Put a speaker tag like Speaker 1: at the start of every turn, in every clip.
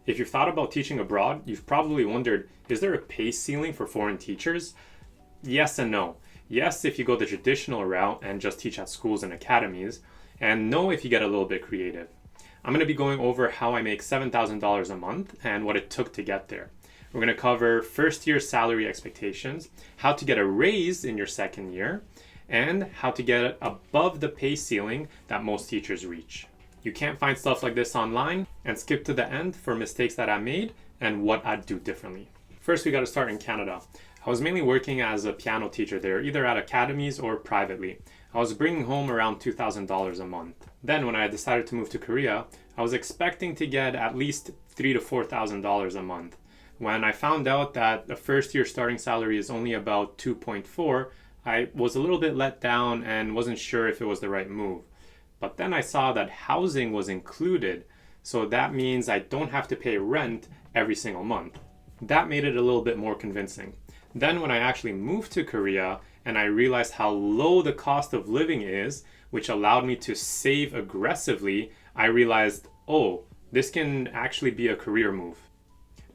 Speaker 1: If you've thought about teaching abroad, you've probably wondered, is there a pay ceiling for foreign teachers? Yes and no. Yes, if you go the traditional route and just teach at schools and academies, and no if you get a little bit creative. I'm going to be going over how I make $7,000 a month and what it took to get there. We're going to cover first year salary expectations, how to get a raise in your second year, and how to get above the pay ceiling that most teachers reach. You can't find stuff like this online, and skip to the end for mistakes that I made and what I'd do differently. First, we got to start in Canada. I was mainly working as a piano teacher there, either at academies or privately. I was bringing home around $2,000 a month. Then when I decided to move to Korea, I was expecting to get at least $3,000 to $4,000 a month. When I found out that the first year starting salary is only about 2.4, I was a little bit let down and wasn't sure if it was the right move. But then I saw that housing was included, so that means I don't have to pay rent every single month. That made it a little bit more convincing. Then when I actually moved to Korea and I realized how low the cost of living is, which allowed me to save aggressively, I realized, oh, this can actually be a career move.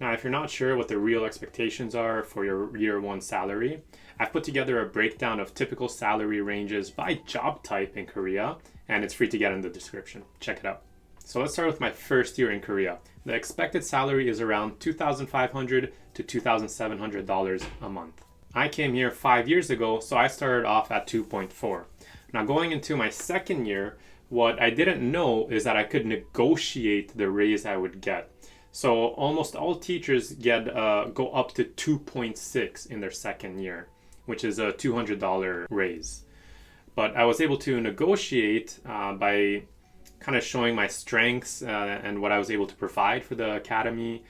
Speaker 1: Now, if you're not sure what the real expectations are for your year one salary, I've put together a breakdown of typical salary ranges by job type in Korea, and it's free to get in the description. Check it out. So let's start with my first year in Korea. The expected salary is around $2,500 to $2,700 a month. I came here 5 years ago, so I started off at 2.4. Now going into my second year, what I didn't know is that I could negotiate the raise I would get. So almost all teachers go up to 2.6 in their second year, which is a $200 raise. But I was able to negotiate by kind of showing my strengths and what I was able to provide for the academy,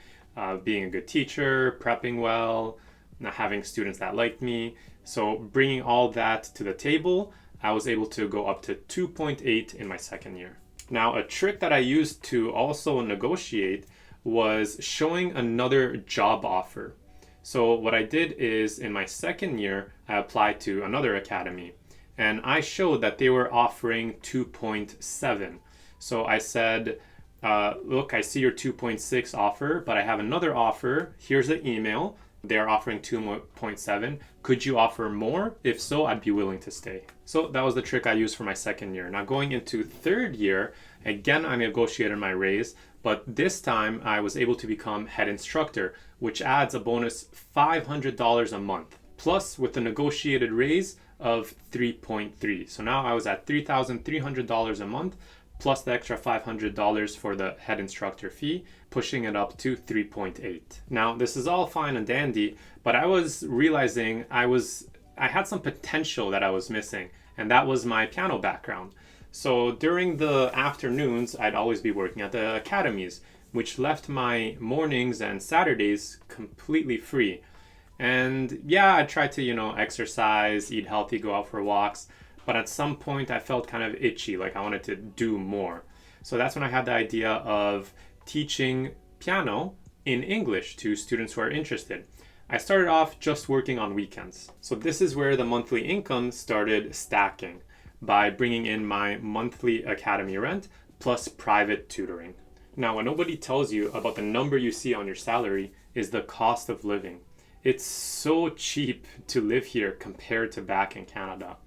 Speaker 1: being a good teacher, prepping well, having students that liked me. So bringing all that to the table, I was able to go up to 2.8 in my second year. Now, a trick that I used to also negotiate was showing another job offer. So what I did is in my second year, I applied to another academy and I showed that they were offering 2.7. So I said, look, I see your 2.6 offer, but I have another offer. Here's the email. They're offering 2.7. Could you offer more? If so, I'd be willing to stay. So that was the trick I used for my second year. Now going into third year, again, I negotiated my raise, but this time I was able to become head instructor, which adds a bonus $500 a month. Plus with the negotiated raise of 3.3. So now I was at $3,300 a month, plus the extra $500 for the head instructor fee, pushing it up to 3.8. Now, this is all fine and dandy, but I was realizing I had some potential that I was missing, and that was my piano background. So during the afternoons, I'd always be working at the academies, which left my mornings and Saturdays completely free. And yeah, I tried to, exercise, eat healthy, go out for walks. But at some point I felt kind of itchy, like I wanted to do more. So that's when I had the idea of teaching piano in English to students who are interested. I started off just working on weekends. So this is where the monthly income started stacking by bringing in my monthly academy rent plus private tutoring. Now, what nobody tells you about the number you see on your salary is the cost of living. It's so cheap to live here compared to back in Canada.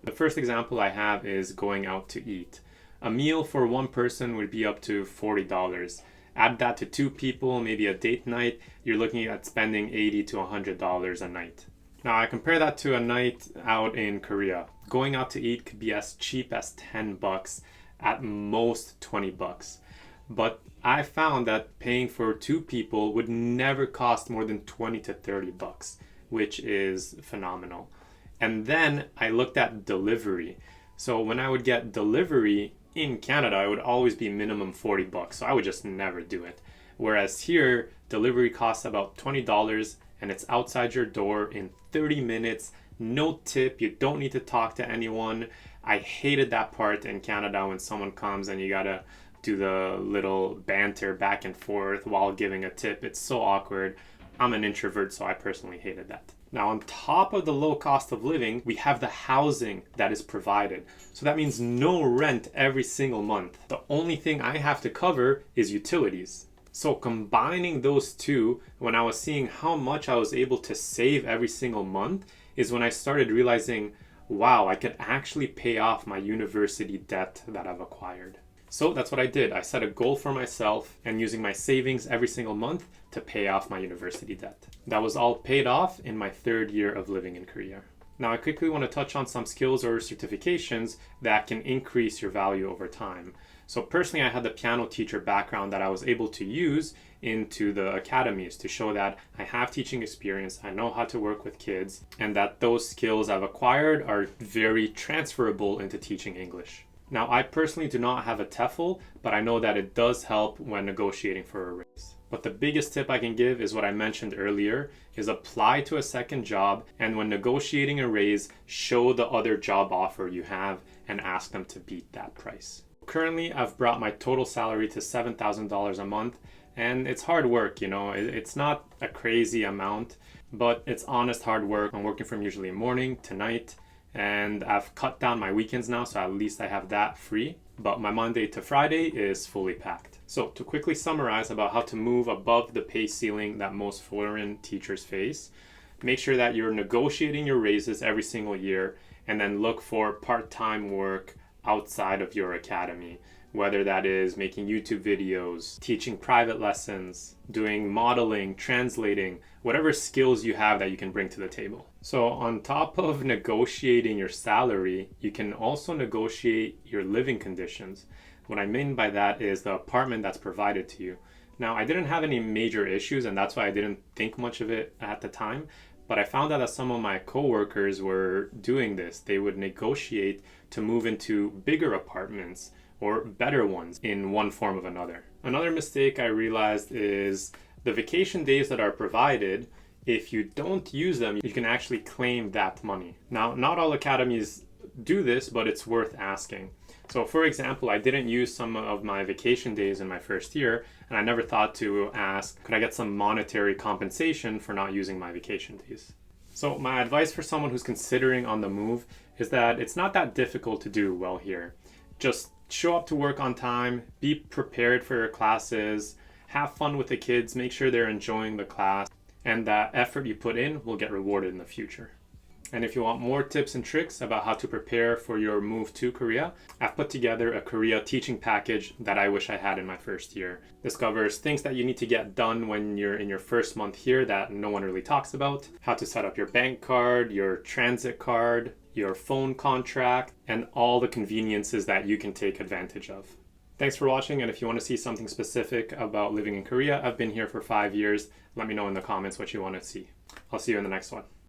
Speaker 1: The first example I have is going out to eat. A meal for one person would be up to $40. Add that to two people, maybe a date night, you're looking at spending $80 to $100 a night. Now I compare that to a night out in Korea. Going out to eat could be as cheap as $10, at most $20. But I found that paying for two people would never cost more than $20 to $30, which is phenomenal. And then I looked at delivery. So when I would get delivery in Canada, it would always be minimum $40. So I would just never do it. Whereas here, delivery costs about $20 and it's outside your door in 30 minutes. No tip. You don't need to talk to anyone. I hated that part in Canada when someone comes and you gotta do the little banter back and forth while giving a tip. It's so awkward. I'm an introvert, so I personally hated that. Now, on top of the low cost of living, we have the housing that is provided. So that means no rent every single month. The only thing I have to cover is utilities. So combining those two, when I was seeing how much I was able to save every single month, is when I started realizing, wow, I could actually pay off my university debt that I've acquired. So that's what I did. I set a goal for myself and using my savings every single month to pay off my university debt. That was all paid off in my 3rd year of living in Korea. Now I quickly want to touch on some skills or certifications that can increase your value over time. So personally, I had the piano teacher background that I was able to use into the academies to show that I have teaching experience, I know how to work with kids, and that those skills I've acquired are very transferable into teaching English. Now, I personally do not have a TEFL, but I know that it does help when negotiating for a raise. But the biggest tip I can give is what I mentioned earlier, is apply to a second job, and when negotiating a raise, show the other job offer you have and ask them to beat that price. Currently, I've brought my total salary to $7,000 a month, and it's hard work, you know, it's not a crazy amount, but it's honest hard work. I'm working from usually morning to night, and I've cut down my weekends now, so at least I have that free, but my Monday to Friday is fully packed. So to quickly summarize about how to move above the pay ceiling that most foreign teachers face, make sure that you're negotiating your raises every single year, and then look for part-time work outside of your academy, whether that is making YouTube videos, teaching private lessons, doing modeling, translating, whatever skills you have that you can bring to the table. So on top of negotiating your salary, you can also negotiate your living conditions. What I mean by that is the apartment that's provided to you. Now, I didn't have any major issues, and that's why I didn't think much of it at the time. But I found out that some of my coworkers were doing this. They would negotiate to move into bigger apartments or better ones in one form or another. Another mistake I realized is the vacation days that are provided, if you don't use them, you can actually claim that money. Now, not all academies do this, but it's worth asking. So for example, I didn't use some of my vacation days in my first year, and I never thought to ask, could I get some monetary compensation for not using my vacation days? So my advice for someone who's considering on the move is that it's not that difficult to do well here. Just show up to work on time, be prepared for your classes, have fun with the kids, make sure they're enjoying the class, and that effort you put in will get rewarded in the future. And if you want more tips and tricks about how to prepare for your move to Korea, I've put together a Korea teaching package that I wish I had in my first year. This covers things that you need to get done when you're in your first month here that no one really talks about, how to set up your bank card, your transit card, your phone contract, and all the conveniences that you can take advantage of. Thanks for watching, and if you want to see something specific about living in Korea, I've been here for 5 years. Let me know in the comments what you want to see. I'll see you in the next one.